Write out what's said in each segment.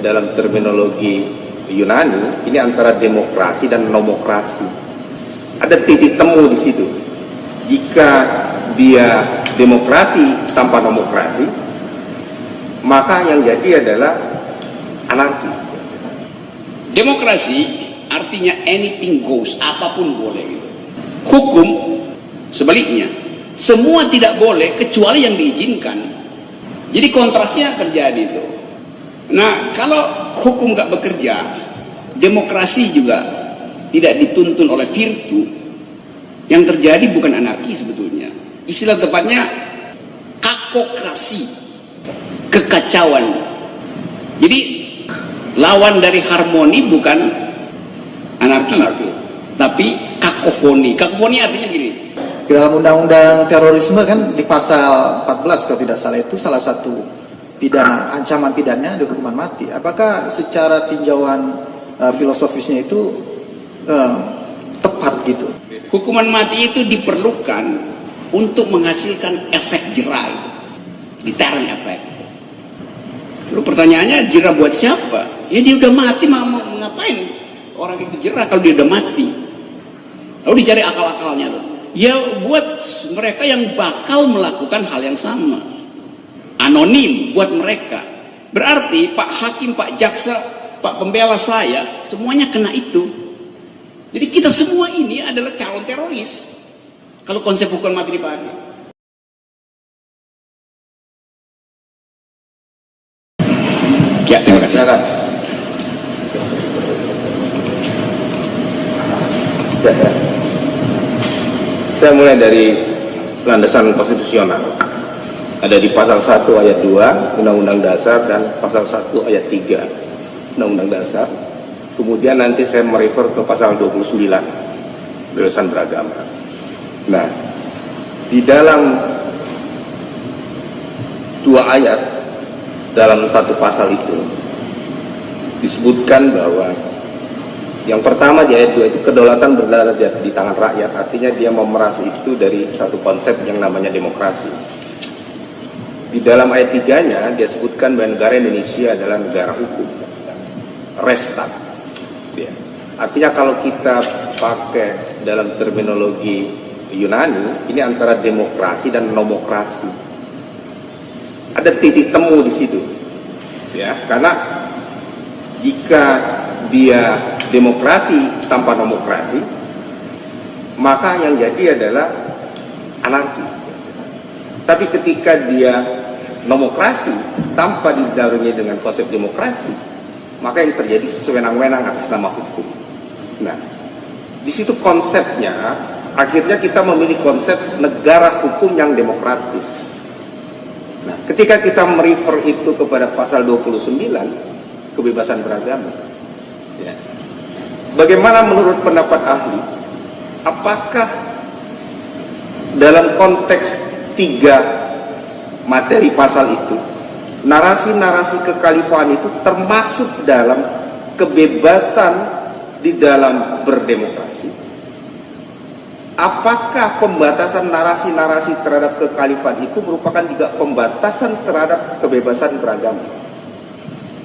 dalam terminologi Yunani ini antara demokrasi dan nomokrasi. Ada titik temu di situ. Jika dia demokrasi tanpa nomokrasi, maka yang jadi adalah anarki. Demokrasi artinya anything goes, apapun boleh. Hukum sebaliknya, semua tidak boleh kecuali yang diizinkan. Jadi kontrasnya terjadi itu. Nah, kalau hukum nggak bekerja, demokrasi juga tidak dituntun oleh virtu, yang terjadi bukan anarki sebetulnya. Istilah tepatnya kakokrasi, kekacauan. Jadi lawan dari harmoni bukan anarki. Tapi kakofoni. Kakofoni artinya gini. Di dalam undang-undang terorisme kan di pasal 14 kalau tidak salah itu salah satu pidana, ancaman pidananya ada hukuman mati. Apakah secara tinjauan filosofisnya itu tepat gitu? Hukuman mati itu diperlukan untuk menghasilkan efek jera, deterrent effect. Lalu pertanyaannya, jera buat siapa? Ya dia udah mati, mau ngapain orang itu jera kalau dia udah mati? Lalu dicari akal-akalnya tuh. Ya buat mereka yang bakal melakukan hal yang sama. Anonim buat mereka. Berarti Pak Hakim, Pak Jaksa, Pak Pembela saya, semuanya kena itu. Jadi kita semua ini adalah calon teroris. Kalau konsep hukuman mati dipakai. Ya, terima kasih. Saya mulai dari landasan konstitusional. Ada di pasal 1 ayat 2 Undang-Undang Dasar dan pasal 1 ayat 3 Undang-Undang Dasar. Kemudian nanti saya merefer ke pasal 29 kebebasan beragama. Nah, di dalam 2 ayat dalam satu pasal itu disebutkan bahwa yang pertama di ayat 2 itu kedaulatan berada di tangan rakyat. Artinya dia memeras itu dari satu konsep yang namanya demokrasi. Di dalam ayat 3-nya dia sebutkan bahwa negara Indonesia adalah negara hukum. Restat. Ya. Artinya kalau kita pakai dalam terminologi Yunani, ini antara demokrasi dan nomokrasi. Ada titik temu di situ. Ya, karena jika dia demokrasi tanpa nomokrasi, maka yang jadi adalah anarki. Tapi ketika dia nomokrasi tanpa didampingi dengan konsep demokrasi, maka yang terjadi sewenang-wenang atas nama hukum. Nah, di situ konsepnya, akhirnya kita memilih konsep negara hukum yang demokratis. Nah, ketika kita merefer itu kepada pasal 29, kebebasan beragama, ya. Bagaimana menurut pendapat ahli, apakah dalam konteks 3 materi pasal itu, narasi-narasi kekhalifahan itu termasuk dalam kebebasan di dalam berdemokrasi? Apakah pembatasan narasi-narasi terhadap kekhalifahan itu merupakan juga pembatasan terhadap kebebasan beragama?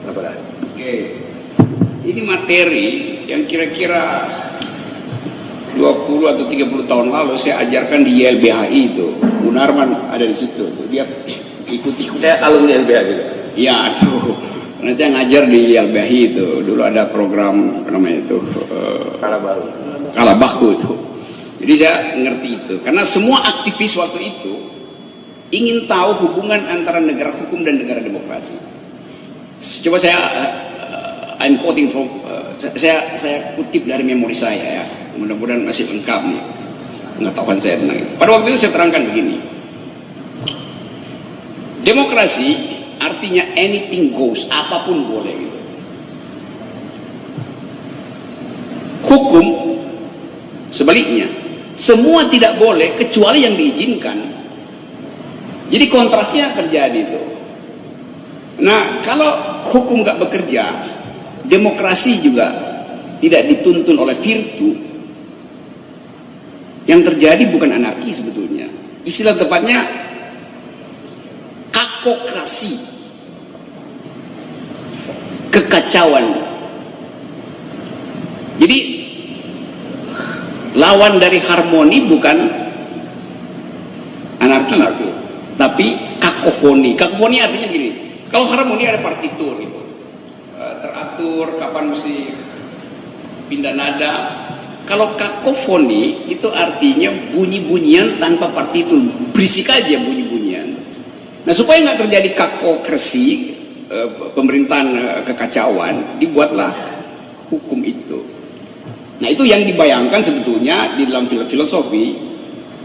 Oke. Ini materi yang kira-kira 20 atau 30 tahun lalu saya ajarkan di YLBHI itu. Munarman ada di situ. Dia ikuti. Saya alumni YLBHI juga. Iya tuh. Karena saya ngajar di YLBHI itu. Dulu ada program apa namanya itu. Kalabahku itu. Jadi saya ngerti itu. Karena semua aktivis waktu itu ingin tahu hubungan antara negara hukum dan negara demokrasi. Coba I'm quoting from saya kutip dari memori saya ya, mudah-mudahan masih lengkap nih pengetahuan saya tentang itu. Pada waktu itu saya terangkan begini, demokrasi artinya anything goes, apapun boleh gitu. Hukum sebaliknya, semua tidak boleh kecuali yang diizinkan. Jadi kontrasnya terjadi itu. Nah, kalau hukum nggak bekerja, demokrasi juga tidak dituntun oleh virtu, yang terjadi bukan anarki sebetulnya. Istilah tepatnya kakokrasi, kekacauan. Jadi lawan dari harmoni bukan anarki, tapi kakofoni. Kakofoni artinya gini, kalau harmoni ada partitur gitu, teratur kapan mesti pindah nada. Kalau kakofoni itu artinya bunyi-bunyian tanpa partitur, berisik aja bunyi-bunyian. Nah, supaya nggak terjadi kakokrasi, pemerintahan kekacauan, dibuatlah hukum itu. Nah, itu yang dibayangkan sebetulnya di dalam filosofi.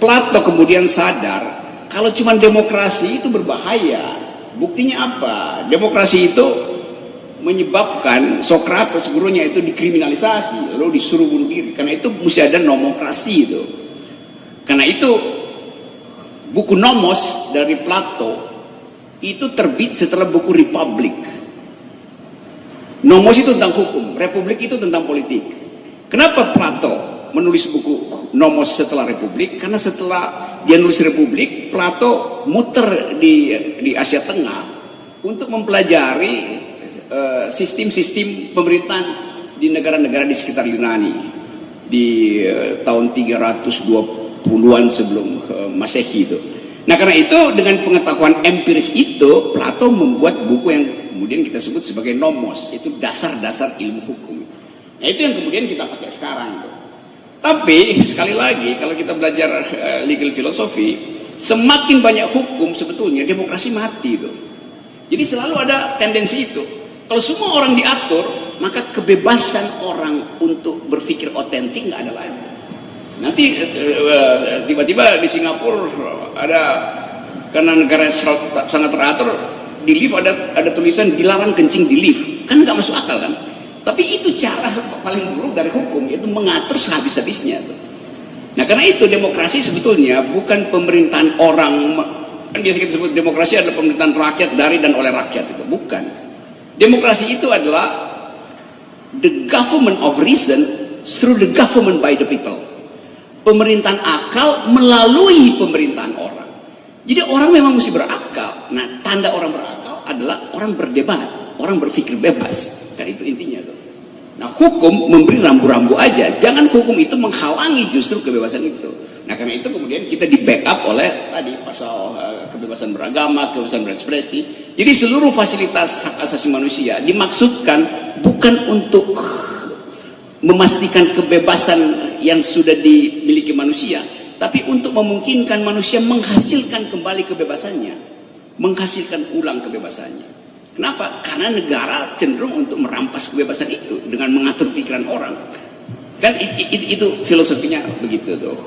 Plato kemudian sadar kalau cuma demokrasi itu berbahaya. Buktinya apa? Demokrasi itu menyebabkan Sokrates gurunya itu dikriminalisasi, lalu disuruh bunuh diri. Karena itu mesti ada nomokrasi itu. Karena itu buku Nomos dari Plato itu terbit setelah buku Republik. Nomos itu tentang hukum, Republik itu tentang politik. Kenapa Plato menulis buku Nomos setelah Republik? Karena setelah dia nulis Republik, Plato muter di Asia Tengah untuk mempelajari sistem-sistem pemerintahan di negara-negara di sekitar Yunani di tahun 320-an sebelum Masehi itu. Nah, karena itu dengan pengetahuan empiris itu Plato membuat buku yang kemudian kita sebut sebagai Nomos, itu dasar-dasar ilmu hukum. Nah, itu yang kemudian kita pakai sekarang. Tapi sekali lagi kalau kita belajar legal philosophy, semakin banyak hukum sebetulnya demokrasi mati itu. Jadi selalu ada tendensi itu. Kalau semua orang diatur, maka kebebasan orang untuk berpikir otentik nggak ada lagi. Nanti tiba-tiba di Singapura ada, karena negara sangat teratur, di lift ada tulisan dilarang kencing di lift, kan nggak masuk akal kan? Tapi itu cara paling buruk dari hukum, yaitu mengatur sehabis-habisnya. Nah, karena itu demokrasi sebetulnya bukan pemerintahan orang. Kan biasa kita sebut demokrasi adalah pemerintahan rakyat dari dan oleh rakyat, itu bukan. Demokrasi itu adalah the government of reason through the government by the people. Pemerintahan akal melalui pemerintahan orang. Jadi orang memang mesti berakal. Nah, tanda orang berakal adalah orang berdebat, orang berpikir bebas. Dan itu intinya tuh. Nah, hukum memberi rambu-rambu aja. Jangan hukum itu menghalangi justru kebebasan itu. Nah, karena itu kemudian kita di backup oleh tadi pasal kebebasan beragama, kebebasan berekspresi. Jadi seluruh fasilitas hak asasi manusia dimaksudkan bukan untuk memastikan kebebasan yang sudah dimiliki manusia, tapi untuk memungkinkan manusia menghasilkan kembali kebebasannya, menghasilkan ulang kebebasannya. Kenapa? Karena negara cenderung untuk merampas kebebasan itu dengan mengatur pikiran orang. Kan itu filosofinya begitu tuh.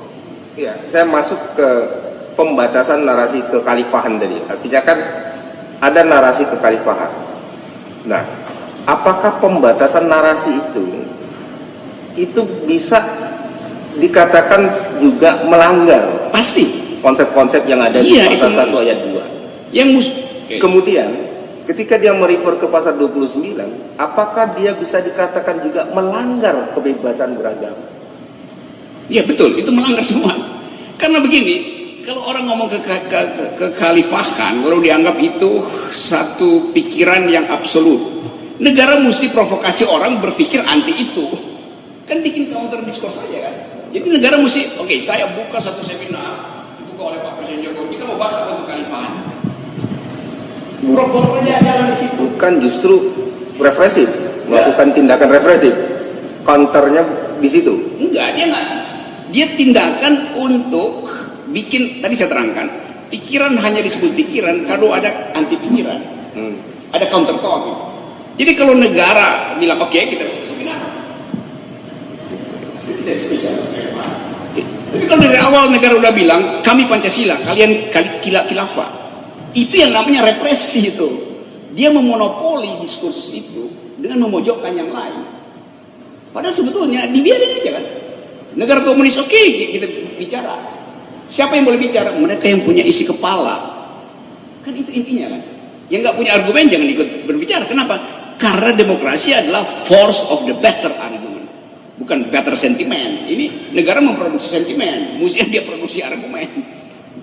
Ya, saya masuk ke pembatasan narasi kekhalifahan tadi. Artinya kan ada narasi kekhalifahan. Nah, apakah pembatasan narasi itu bisa dikatakan juga melanggar Pasti konsep-konsep yang ada di pasal 1 ayat 2? Kemudian ketika dia merefer ke pasal 29, apakah dia bisa dikatakan juga melanggar kebebasan beragama? Ya betul, itu melanggar semua. Karena begini, kalau orang ngomong kekhalifahan lalu dianggap itu satu pikiran yang absolut, negara mesti provokasi orang berpikir anti itu. Kan bikin counter discourse saja kan. Jadi negara mesti, oke, saya buka satu seminar dibuka oleh Pak Presiden Jokowi, kita mau bahas apa untuk kekhalifahan. Prokor aja jalan di situ. Bukan justru represif, melakukan tindakan represif. Counternya di situ. Enggak, dia enggak. Dia tindakan untuk bikin, tadi saya terangkan, pikiran hanya disebut pikiran kalau ada anti pikiran. Ada counter thought. Jadi kalau negara bilang oke, kita seminar, kita diskusi. Tapi kalau dari awal negara udah bilang kami Pancasila, kalian khilafah, itu yang namanya represi itu. Dia memonopoli diskursus itu dengan memojokkan yang lain. Padahal sebetulnya dibiarin aja kan. Negara komunis oke, kita bicara. Siapa yang boleh bicara? Mereka yang punya isi kepala. Kan itu intinya kan. Yang nggak punya argumen jangan ikut berbicara. Kenapa? Karena demokrasi adalah force of the better argument, bukan better sentiment. Ini negara memproduksi sentimen, mestinya dia produksi argumen.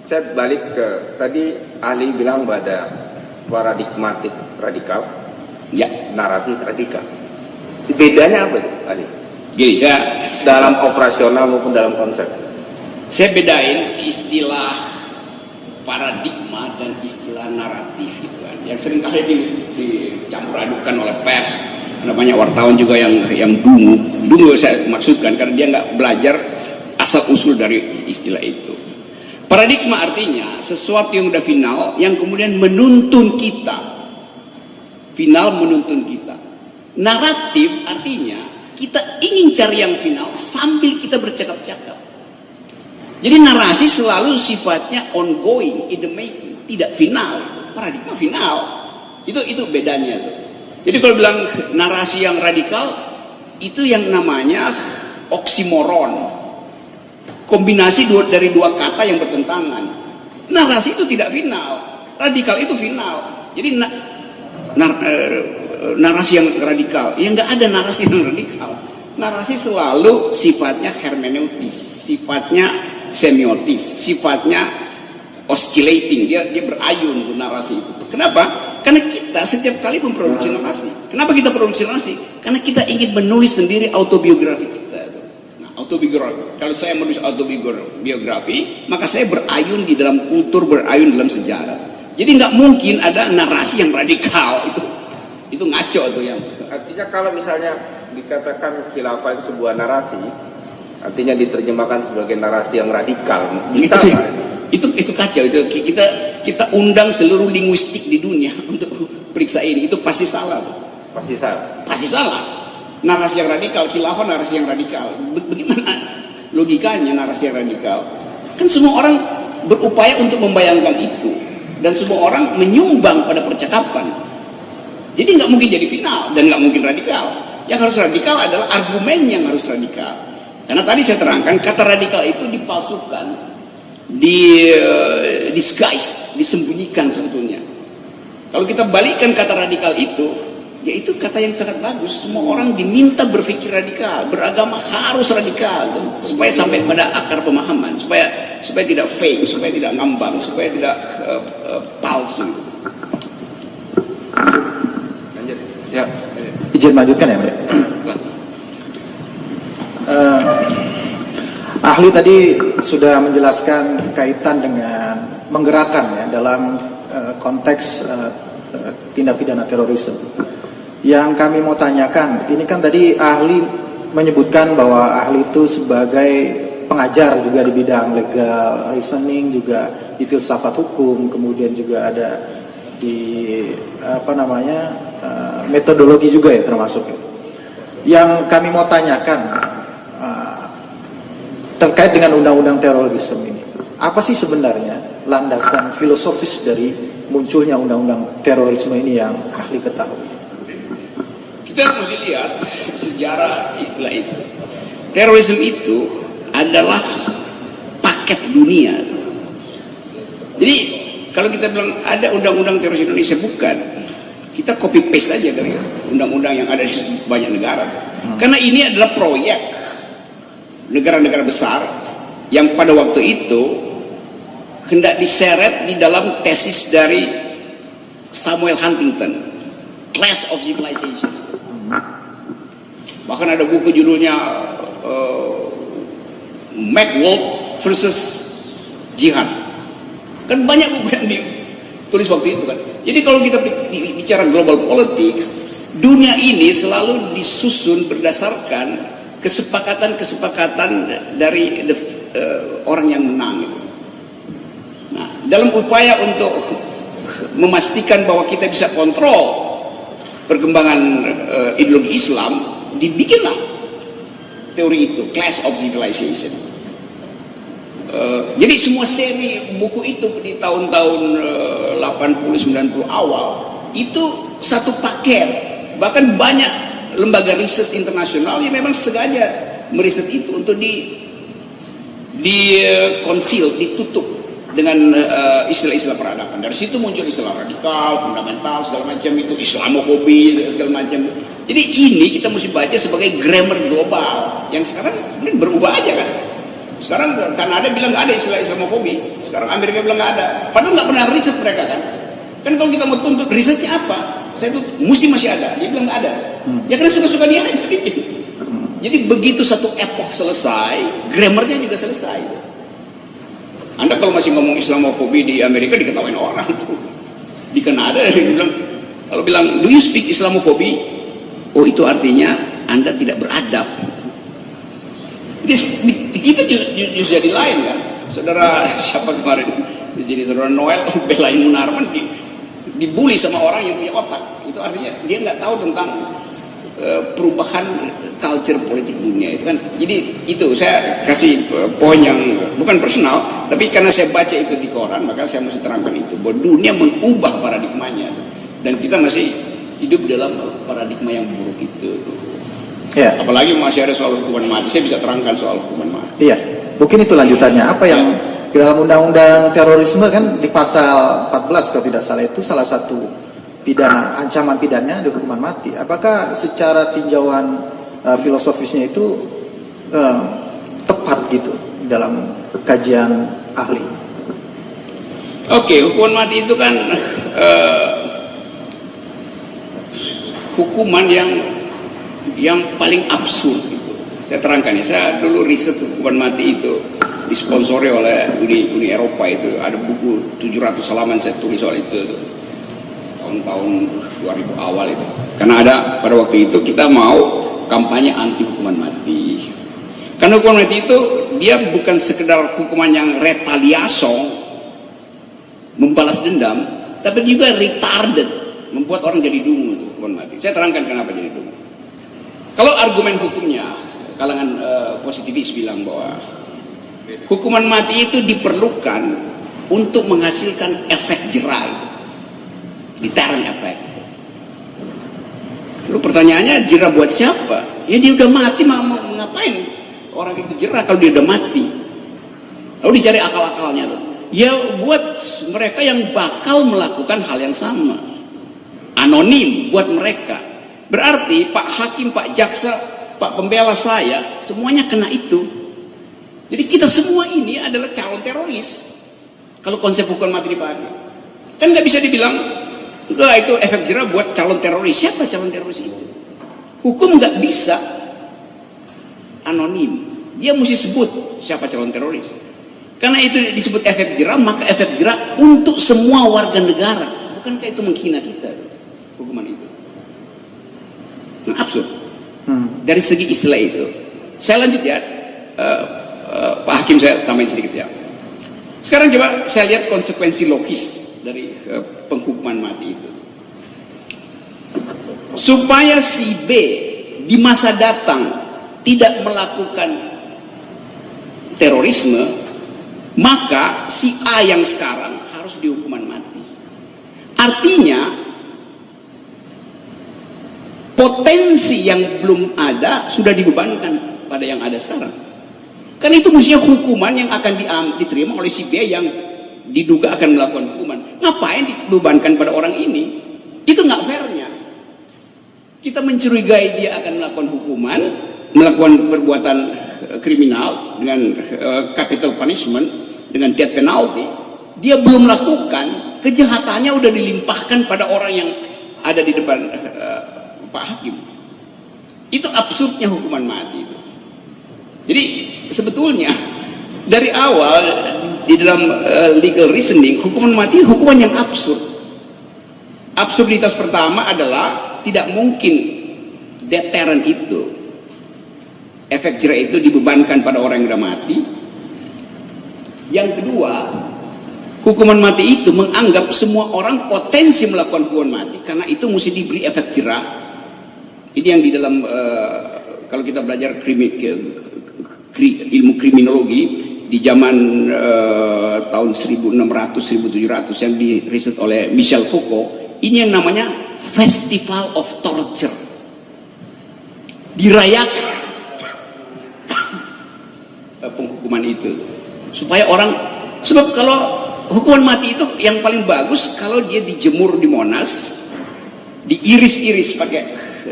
Saya balik ke tadi ahli bilang pada paradigmatik radikal. Ya, narasi radikal. Bedanya apa, Ali? gini Dalam operasional maupun dalam konsep. saya bedain istilah paradigma dan istilah naratif gitu kan. Yang seringkali dicampur adukan oleh pers. Namanya wartawan juga yang dungu saya maksudkan karena dia nggak belajar asal usul dari istilah itu. Paradigma artinya sesuatu yang udah final yang kemudian menuntun kita. Final menuntun kita. Naratif artinya kita ingin cari yang final sambil kita bercakap-cakap. Jadi narasi selalu sifatnya ongoing, in the making, tidak final. Paradigma final. Itu bedanya tuh. Jadi kalau bilang narasi yang radikal itu yang namanya oksimoron. Kombinasi dari dua kata yang bertentangan. Narasi itu tidak final, radikal itu final. Jadi narasi yang radikal, ya nggak ada narasi yang radikal. Narasi selalu sifatnya hermeneutis, sifatnya semiotis, sifatnya oscillating, dia berayun tuh narasi itu. Kenapa? Karena kita setiap kali memproduksi narasi. Kenapa kita produksi narasi? Karena kita ingin menulis sendiri autobiografi kita. Nah, autobiografi. Kalau saya menulis autobiografi, maka saya berayun di dalam kultur, berayun dalam sejarah. Jadi nggak mungkin ada narasi yang radikal itu ngaco tuh yang. Artinya kalau misalnya dikatakan khilafah itu sebuah narasi, artinya diterjemahkan sebagai narasi yang radikal. Bisa nggak? Itu kacau. Itu kita undang seluruh linguistik di dunia untuk periksa ini. Itu pasti salah. Pasti salah. Pasti salah. Narasi yang radikal, khilafah narasi yang radikal. Bagaimana logikanya narasi yang radikal? Kan semua orang berupaya untuk membayangkan itu, dan semua orang menyumbang pada percakapan. Jadi nggak mungkin jadi final dan nggak mungkin radikal. Yang harus radikal adalah argumen yang harus radikal. Karena tadi saya terangkan kata radikal itu dipalsukan, disguise, disembunyikan sebetulnya. Kalau kita balikkan kata radikal itu, yaitu kata yang sangat bagus. Semua orang diminta berpikir radikal, beragama harus radikal, supaya sampai pada akar pemahaman, supaya tidak fake, supaya tidak ngambang, supaya tidak palsu. Lanjut. Ya. Izin lanjutkan ya, Mbak. Ahli tadi sudah menjelaskan kaitan dengan menggerakkan ya dalam konteks tindak pidana terorisme. Yang kami mau tanyakan, ini kan tadi ahli menyebutkan bahwa ahli itu sebagai pengajar juga di bidang legal reasoning, juga di filsafat hukum, kemudian juga ada di metodologi juga ya termasuk. Yang kami mau tanyakan terkait dengan undang-undang terorisme ini, apa sih sebenarnya landasan filosofis dari munculnya undang-undang terorisme ini yang ahli ketahui? Kita mesti lihat sejarah istilah itu. Terorisme itu adalah paket dunia. Jadi kalau kita bilang ada undang-undang teroris Indonesia, bukan. Kita copy paste aja dari undang-undang yang ada di banyak negara. Karena ini adalah proyek negara-negara besar yang pada waktu itu hendak diseret di dalam tesis dari Samuel Huntington, Clash of Civilization. Bahkan ada buku judulnya McWolf versus Jihad. Kan banyak buku yang ditulis waktu itu kan. Jadi kalau kita bicara global politics, dunia ini selalu disusun berdasarkan kesepakatan-kesepakatan dari orang yang menang itu. Nah, dalam upaya untuk memastikan bahwa kita bisa kontrol perkembangan ideologi Islam, dibikinlah teori itu, Clash of Civilization. Jadi semua seri buku itu di tahun-tahun 80-90 awal itu satu paket. Bahkan banyak lembaga riset internasional yang memang sengaja meriset itu untuk conceal, ditutup dengan istilah-istilah peradaban. Dari situ muncul istilah radikal, fundamental, segala macam itu, Islamofobi, segala macam. Jadi ini kita mesti baca sebagai grammar global yang sekarang berubah aja kan. Sekarang Kanada bilang nggak ada istilah Islamofobi, sekarang Amerika bilang nggak ada. Padahal nggak pernah riset mereka kan. Kan kalau kita mau tuntut risetnya apa? Saya tuh mesti masih ada. Dia bilang nggak ada. Ya karena suka-suka dia aja. Jadi begitu satu epoch selesai, grammarnya juga selesai. Anda kalau masih ngomong Islamofobi di Amerika diketawain orang tuh. Di Kanada dia bilang, kalau bilang, do you speak Islamofobi? Oh itu artinya Anda tidak beradab. Di kita justru jadi lain kan. Saudara siapa kemarin di sini, saudara Noel belain Munarman dibully sama orang yang punya otak. Itu artinya dia nggak tahu tentang perubahan culture politik dunia itu kan. Jadi itu saya kasih poin yang bukan personal, tapi karena saya baca itu di koran, maka saya mesti terangkan itu bahwa dunia mengubah paradigmanya dan kita masih hidup dalam paradigma yang buruk itu. Ya. Apalagi masih ada soal hukuman mati. Saya bisa terangkan soal hukuman mati. Iya, mungkin itu lanjutannya. Apa yang di dalam undang-undang terorisme kan di pasal 14 kalau tidak salah itu salah satu pidana, ancaman pidananya ada hukuman mati. Apakah secara tinjauan filosofisnya itu tepat gitu dalam kajian ahli? Oke, hukuman mati itu kan hukuman yang paling absurd itu. Saya terangkan ya, saya dulu riset hukuman mati itu disponsori oleh Uni Eropa itu. Ada buku 700 halaman saya tulis soal itu. Tahun 2000 awal itu. Karena ada pada waktu itu kita mau kampanye anti hukuman mati. Karena hukuman mati itu dia bukan sekedar hukuman yang retaliaso, membalas dendam, tapi juga retarded, membuat orang jadi dungu itu hukuman mati. Saya terangkan kenapa jadi dungu. Kalau argumen hukumnya, kalangan positivis bilang bahwa hukuman mati itu diperlukan untuk menghasilkan efek jerai, deterrent effect. Lalu pertanyaannya, jerah buat siapa? Ya dia udah mati, mau ngapain orang itu jerah kalau dia udah mati? Lalu dicari akal-akalnya tuh. Ya buat mereka yang bakal melakukan hal yang sama. Anonim buat mereka. Berarti Pak Hakim, Pak Jaksa, Pak Pembela saya, semuanya kena itu. Jadi kita semua ini adalah calon teroris. Kalau konsep hukuman mati dipakai. Kan nggak bisa dibilang, enggak itu efek jerah buat calon teroris. Siapa calon teroris itu? Hukum nggak bisa anonim. Dia mesti sebut siapa calon teroris. Karena itu disebut efek jerah, maka efek jerah untuk semua warga negara. Bukankah itu menghina kita, hukuman itu? Nah, absurd. Dari segi istilah itu. Saya lanjut ya, Pak Hakim saya tambahin sedikit ya. Sekarang coba saya lihat konsekuensi logis dari penghukuman mati itu. Supaya si B di masa datang tidak melakukan terorisme, maka si A yang sekarang harus dihukuman mati. Artinya potensi yang belum ada sudah dibebankan pada yang ada sekarang. Kan itu mestinya hukuman yang akan diterima oleh si B yang diduga akan melakukan hukuman. Ngapain dibebankan pada orang ini? Itu nggak fairnya. Kita mencurigai dia akan melakukan hukuman, melakukan perbuatan kriminal dengan capital punishment, dengan death penalty. Dia belum melakukan, kejahatannya udah dilimpahkan pada orang yang ada di depan Pak Hakim. Itu absurdnya hukuman mati itu. Jadi sebetulnya dari awal di dalam legal reasoning, hukuman mati hukuman yang absurd. Absurditas pertama adalah tidak mungkin deterrent itu, efek jerah itu dibebankan pada orang yang sudah mati. Yang kedua, hukuman mati itu menganggap semua orang potensi melakukan hukuman mati, karena itu mesti diberi efek jerah. Ini yang di dalam kalau kita belajar ilmu kriminologi di zaman tahun 1600-1700 yang diriset oleh Michel Foucault, ini yang namanya Festival of Torture. Dirayakan penghukuman itu supaya orang, sebab kalau hukuman mati itu yang paling bagus kalau dia dijemur di Monas, diiris-iris pakai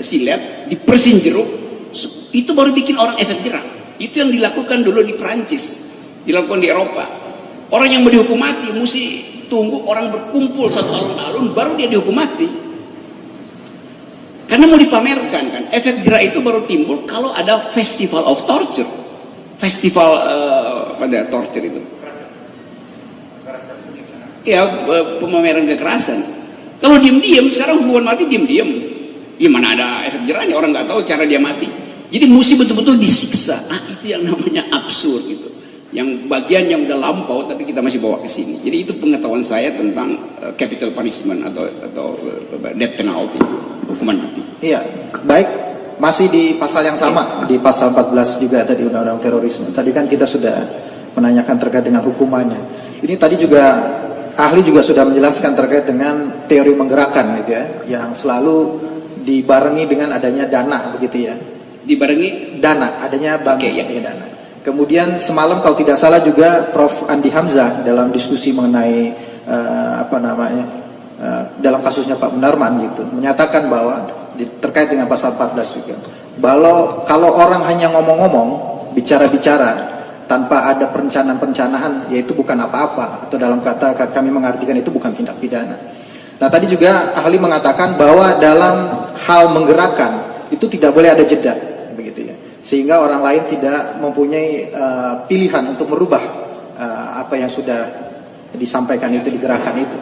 silet, dipersin jeruk, itu baru bikin orang efek jerah. Itu yang dilakukan dulu di Perancis, dilakukan di Eropa. Orang yang mau dihukum mati mesti tunggu orang berkumpul satu alun-alun baru dia dihukum mati. Karena mau dipamerkan kan. Efek jerah itu baru timbul kalau ada festival of torture. Festival pada torture itu. Ya, pemameran kekerasan. Kalau diam-diam, sekarang hukuman mati diam-diam. Ya mana ada efek jerahnya, orang nggak tahu cara dia mati. Jadi mesti betul-betul disiksa. Itu yang namanya absurd gitu. Yang bagian yang udah lampau tapi kita masih bawa ke sini. Jadi itu pengetahuan saya tentang capital punishment atau death penalty, hukuman mati. Iya, baik. Masih di pasal yang sama, di pasal 14 juga tadi undang-undang terorisme. Tadi kan kita sudah menanyakan terkait dengan hukumannya. Ini tadi juga ahli juga sudah menjelaskan terkait dengan teori menggerakkan gitu ya, yang selalu dibarengi dengan adanya dana begitu ya. Dibarengi Dana, adanya bank ya. dana. Kemudian semalam kalau tidak salah juga Prof. Andi Hamzah dalam diskusi mengenai dalam kasusnya Pak Munarman gitu, menyatakan bahwa terkait dengan pasal 14 juga, kalau orang hanya ngomong-ngomong, bicara-bicara tanpa ada perencanaan-perencanaan, yaitu bukan apa-apa, atau dalam kata kami mengartikan itu bukan tindak pidana. Nah tadi juga ahli mengatakan bahwa dalam hal menggerakkan itu tidak boleh ada jeda, begitu ya, sehingga orang lain tidak mempunyai pilihan untuk merubah apa yang sudah disampaikan itu, digerakkan itu.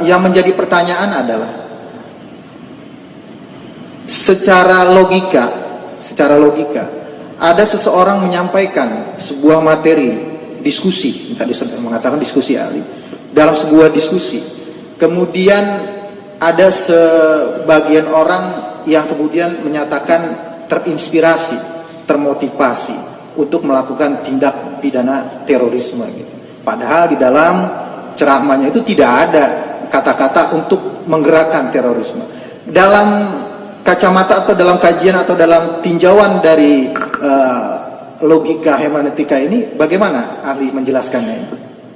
Yang menjadi pertanyaan adalah secara logika ada seseorang menyampaikan sebuah materi diskusi, tadi sudah mengatakan diskusi ahli, dalam sebuah diskusi, kemudian ada sebagian orang yang kemudian menyatakan terinspirasi, termotivasi untuk melakukan tindak pidana terorisme gitu. Padahal di dalam ceramahnya itu tidak ada kata-kata untuk menggerakkan terorisme. Dalam kacamata atau dalam kajian atau dalam tinjauan dari logika hermeneutika ini, bagaimana ahli menjelaskannya?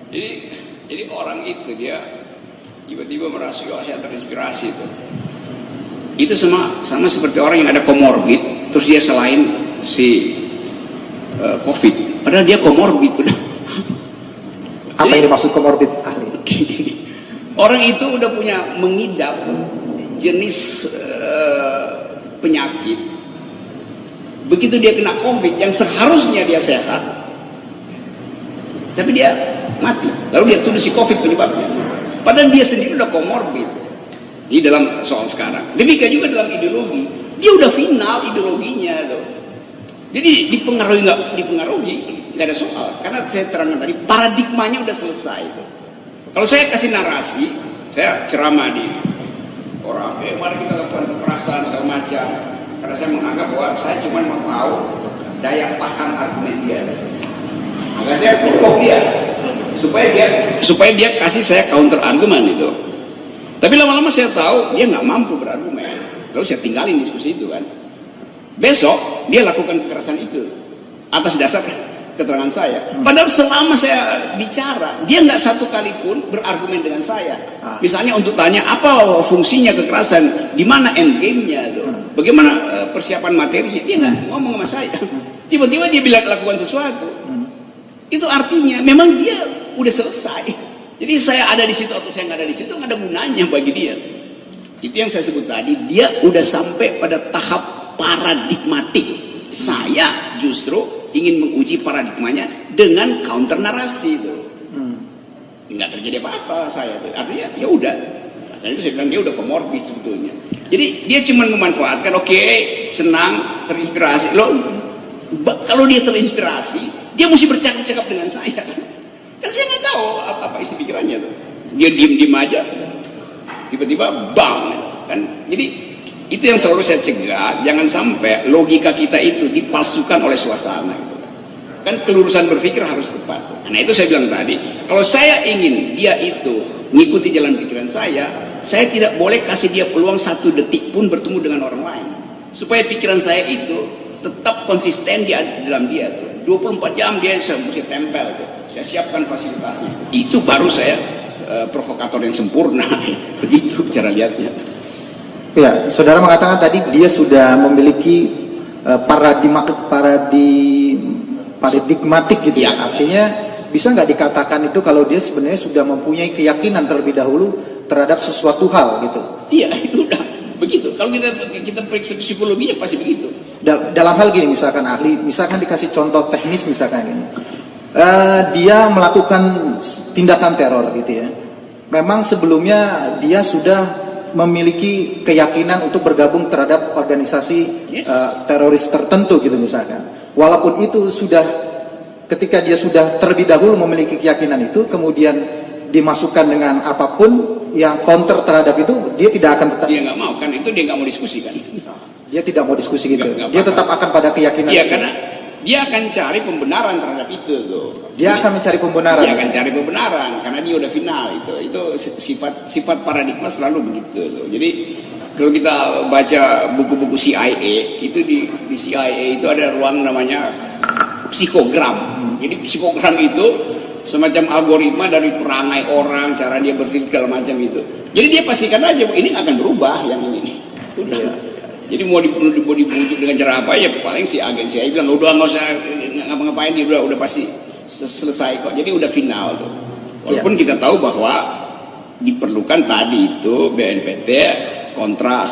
Jadi orang itu dia tiba-tiba merasa saya terinspirasi itu. Itu sama seperti orang yang ada komorbid, terus dia selain si COVID, padahal dia komorbid udah. Apa yang dimaksud komorbid ahli? Orang itu udah punya mengidap jenis penyakit. Begitu dia kena COVID yang seharusnya dia sehat, tapi dia mati. Lalu dia tuduh si COVID penyebabnya. Padahal dia sendiri udah komorbid. Ini dalam soal sekarang. Demikian juga dalam ideologi. Dia udah final ideologinya tuh. Jadi dipengaruhi nggak dipengaruhi nggak ada soal. Karena saya terangkan tadi paradigmanya udah selesai tuh. Kalau saya kasih narasi, saya ceramah di orang, mari kita lakukan kekerasan segala macam. Karena saya menganggap bahwa saya cuma mau tahu daya tahan argumen dia. Maka saya provok dia supaya dia kasih saya counter argumen itu. Tapi lama-lama saya tahu dia nggak mampu berargumen. Lalu saya tinggalin diskusi itu kan. Besok dia lakukan kekerasan itu atas dasar keterangan saya. Padahal selama saya bicara, dia nggak satu kali pun berargumen dengan saya. Misalnya untuk tanya apa fungsinya kekerasan, di mana end game-nya tuh, bagaimana persiapan materinya, dia nggak ngomong sama saya. Tiba-tiba dia bilang lakukan sesuatu. Itu artinya memang dia udah selesai. Jadi saya ada di situ atau saya nggak ada di situ nggak ada gunanya bagi dia. Itu yang saya sebut tadi, dia udah sampai pada tahap paradigmatik. Saya justru ingin menguji paradigmanya dengan counter narasi itu. Nggak terjadi apa-apa saya itu. Artinya ya udah. Dan itu saya bilang dia udah komorbid sebetulnya. Jadi dia cuma memanfaatkan, oke, senang, terinspirasi. Loh, kalau dia terinspirasi, dia mesti bercakap-cakap dengan saya. Kan saya nggak tahu apa isi pikirannya tuh. Dia diem-diem aja, tiba-tiba bang, kan? Jadi itu yang selalu saya cegah, jangan sampai logika kita itu dipalsukan oleh suasana itu. Kan kelurusan berpikir harus tepat. Nah itu saya bilang tadi, kalau saya ingin dia itu mengikuti jalan pikiran saya tidak boleh kasih dia peluang 1 detik pun bertemu dengan orang lain. Supaya pikiran saya itu tetap konsisten di dalam dia tuh. 24 jam dia mesti tempel tuh. Saya siapkan fasilitasnya. Itu baru saya provokator yang sempurna. Begitu cara lihatnya. Ya, saudara mengatakan tadi dia sudah memiliki paradigmatik gitu ya. Artinya bisa nggak dikatakan itu kalau dia sebenarnya sudah mempunyai keyakinan terlebih dahulu terhadap sesuatu hal gitu? Iya, itu udah Begitu. Kalau kita periksa psikologinya pasti begitu. Dalam hal gini, misalkan ahli, misalkan dikasih contoh teknis misalkan ini, dia melakukan tindakan teror gitu ya. Memang sebelumnya dia sudah memiliki keyakinan untuk bergabung terhadap organisasi teroris tertentu gitu misalkan. Walaupun itu sudah, ketika dia sudah terlebih dahulu memiliki keyakinan itu, kemudian dimasukkan dengan apapun yang counter terhadap itu, dia tidak akan tetap. Dia nggak mau kan, itu dia nggak mau diskusikan. Dia tidak mau diskusi gitu. Nggak Dia tetap akan pada keyakinan. Iya, itu. karena dia akan cari pembenaran terhadap itu tuh. Dia akan mencari pembenaran. Dia akan cari pembenaran karena dia udah final itu. Itu sifat paradigma selalu begitu tuh. Jadi kalau kita baca buku-buku CIA, itu di CIA itu ada ruang namanya psikogram. Jadi psikogram itu semacam algoritma dari perangai orang, cara dia berpikir segala macam itu. Jadi dia pastikan aja ini akan berubah yang ini nih. Udah. Jadi mau dibujuk dengan cara apa ya, paling si agen CIA bilang udah nggak usah ngapa-ngapain, dia udah pasti selesai kok. Jadi udah final tuh. Walaupun kita tahu bahwa diperlukan tadi itu BNPT kontra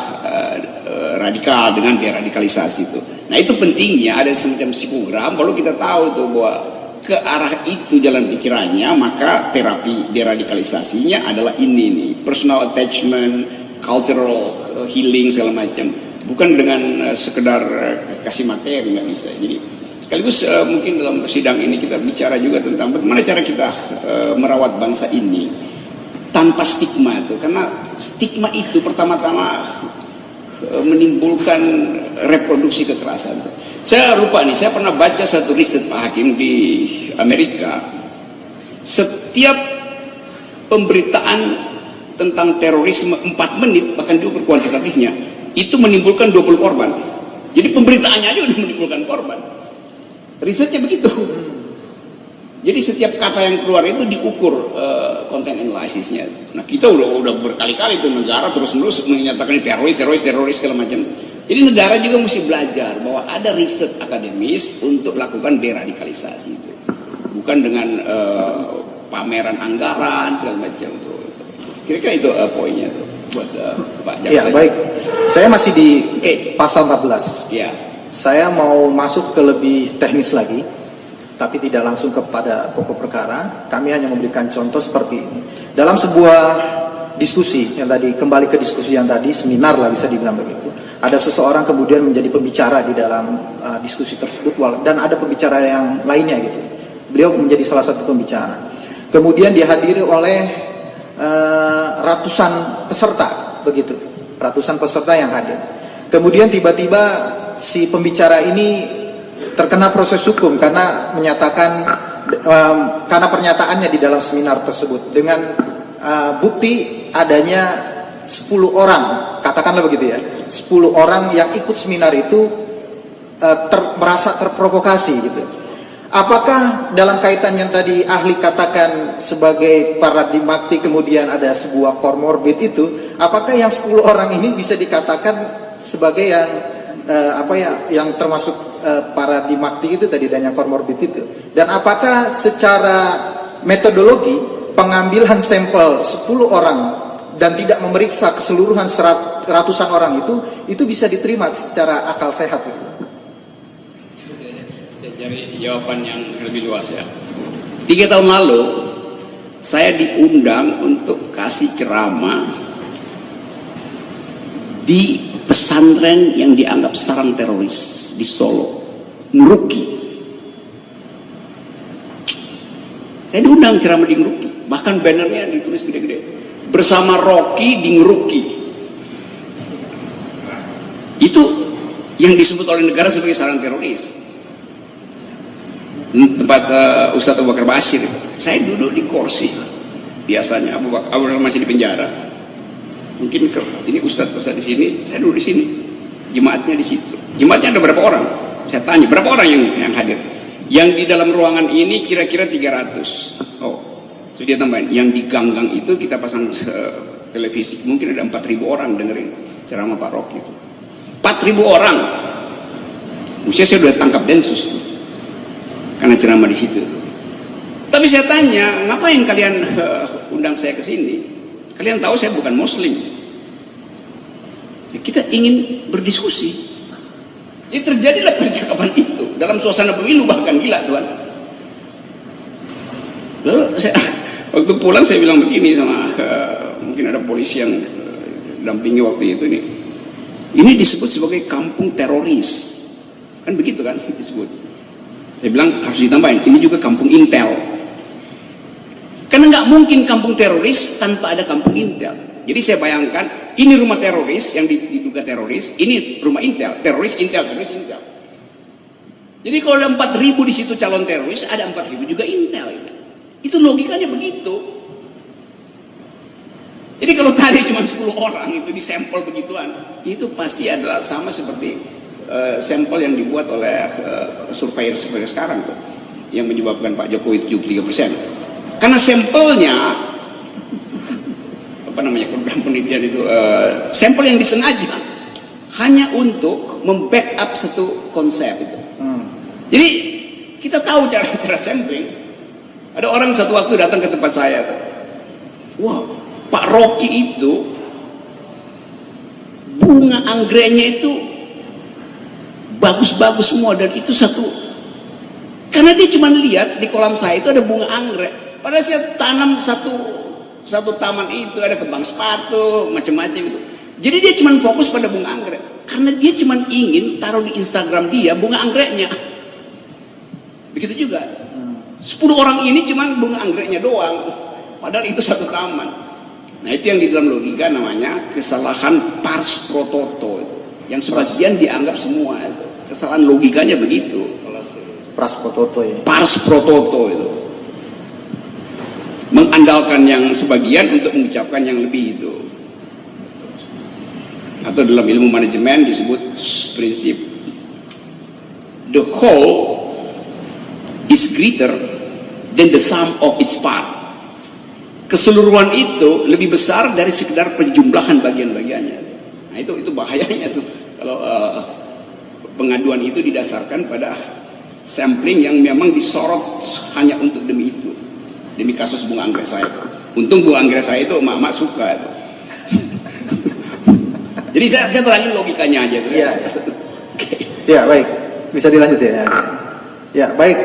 radikal dengan deradikalisasi itu. Nah itu pentingnya ada semacam psikogram. Lalu kita tahu tuh bahwa ke arah itu jalan pikirannya, maka terapi deradikalisasinya adalah ini nih, personal attachment, cultural healing segala macam. Bukan dengan sekedar kasih materi, nggak bisa. Jadi sekaligus mungkin dalam sidang ini kita bicara juga tentang bagaimana cara kita merawat bangsa ini tanpa stigma itu, karena stigma itu pertama-tama menimbulkan reproduksi kekerasan. Saya lupa nih, saya pernah baca satu riset Pak Hakim di Amerika. Setiap pemberitaan tentang terorisme 4 menit, bahkan diukur kuantitatifnya, itu menimbulkan 20 korban. Jadi pemberitaannya aja udah menimbulkan korban. Risetnya begitu. Jadi setiap kata yang keluar itu diukur content analysisnya. Nah kita udah berkali-kali itu negara terus-menerus menyatakan teroris segala macam. Jadi negara juga mesti belajar bahwa ada riset akademis untuk lakukan deradikalisasi itu. Bukan dengan pameran anggaran segala macam itu. Kira-kira itu poinnya tuh buat Pak Jaksa. Iya, baik. Saya masih di pasal 14. Iya. Saya mau masuk ke lebih teknis lagi, tapi tidak langsung kepada pokok perkara. Kami hanya memberikan contoh seperti ini. Dalam sebuah diskusi yang tadi, kembali ke diskusi yang tadi, seminar lah bisa dibilang begitu. Ada seseorang kemudian menjadi pembicara di dalam diskusi tersebut, dan ada pembicara yang lainnya gitu. Beliau menjadi salah satu pembicara. Kemudian dihadiri oleh ratusan peserta, begitu. Ratusan peserta yang hadir. Kemudian tiba-tiba si pembicara ini terkena proses hukum karena menyatakan karena pernyataannya di dalam seminar tersebut dengan bukti adanya 10 orang, katakanlah begitu ya, 10 orang yang ikut seminar itu merasa terprovokasi gitu. Apakah dalam kaitan yang tadi ahli katakan sebagai paradigmatik, kemudian ada sebuah komorbid itu, apakah yang 10 orang ini bisa dikatakan sebagai yang yang termasuk paradigmatik itu tadi dan yang komorbid itu? Dan apakah secara metodologi pengambilan sampel 10 orang dan tidak memeriksa keseluruhan ratusan orang itu bisa diterima secara akal sehat itu? Cari jawaban yang lebih luas ya. 3 tahun lalu saya diundang untuk kasih ceramah di pesantren yang dianggap sarang teroris di Solo, Ngeruki. Saya diundang ceramah di Ngeruki, bahkan bannernya ditulis gede-gede, bersama Rocky di Ngeruki. Itu yang disebut oleh negara sebagai sarang teroris. Tempat Ustadz Abu Bakar Basir, saya duduk di kursi biasanya. Abu Bakar masih di penjara, mungkin ini Ustadz di sini, saya duduk di sini, jemaatnya di situ. Jemaatnya ada berapa orang? Saya tanya berapa orang yang hadir. Yang di dalam ruangan ini kira-kira 300. Oh, terus dia tambahin, yang di ganggang itu kita pasang televisi, mungkin ada 4.000 orang dengerin ceramah Pak Rocky itu. 4.000 orang. Usia saya sudah tangkap Densus karena ceramah di situ. Tapi saya tanya, ngapain kalian undang saya ke sini? Kalian tahu saya bukan Muslim. Kita ingin berdiskusi. Ya terjadilah percakapan itu dalam suasana pemilu, bahkan gila Tuhan. Lalu waktu pulang saya bilang begini sama mungkin ada polisi yang dampingi waktu itu nih. Ini disebut sebagai kampung teroris. Kan begitu kan disebut. Saya bilang harus ditambahin, ini juga kampung intel. Karena nggak mungkin kampung teroris tanpa ada kampung intel. Jadi saya bayangkan, ini rumah teroris yang diduga teroris, ini rumah intel, teroris intel, teroris intel. Jadi kalau ada 4.000 di situ calon teroris, ada 4.000 juga intel. Itu logikanya begitu. Jadi kalau tadi cuma 10 orang itu disampel begituan, itu pasti adalah sama seperti sampel yang dibuat oleh surveyor sekarang tuh, yang menyebabkan Pak Jokowi 73%. Karena sampelnya apa namanya program penelitian itu sampel yang disengaja hanya untuk membackup satu konsep itu. Jadi kita tahu cara sampling. Ada orang satu waktu datang ke tempat saya tuh. Wah, Pak Rocky itu bunga anggreknya itu bagus-bagus semua, dan itu satu, karena dia cuma lihat di kolam saya itu ada bunga anggrek. Padahal saya tanam satu taman itu ada kembang sepatu macam-macam itu. Jadi dia cuma fokus pada bunga anggrek karena dia cuma ingin taruh di Instagram dia bunga anggreknya. Begitu juga 10 orang ini cuma bunga anggreknya doang, padahal itu satu taman. Nah itu yang di dalam logika namanya kesalahan pars pro toto itu, yang sebagian dianggap semua itu kesalahan logikanya begitu. Pars pro toto ya. Pars pro toto itu mengandalkan yang sebagian untuk mengucapkan yang lebih itu, atau dalam ilmu manajemen disebut prinsip the whole is greater than the sum of its part. Keseluruhan itu lebih besar dari sekedar penjumlahan bagian-bagiannya. Nah itu bahayanya tuh kalau pengaduan itu didasarkan pada sampling yang memang disorot hanya untuk demi itu. Demi kasus bunga anggrek saya itu. Untung bunga anggrek saya itu emak-emak suka itu. Jadi saya terangin logikanya aja tuh. Iya. Ya baik, bisa dilanjut ya. Ya baik.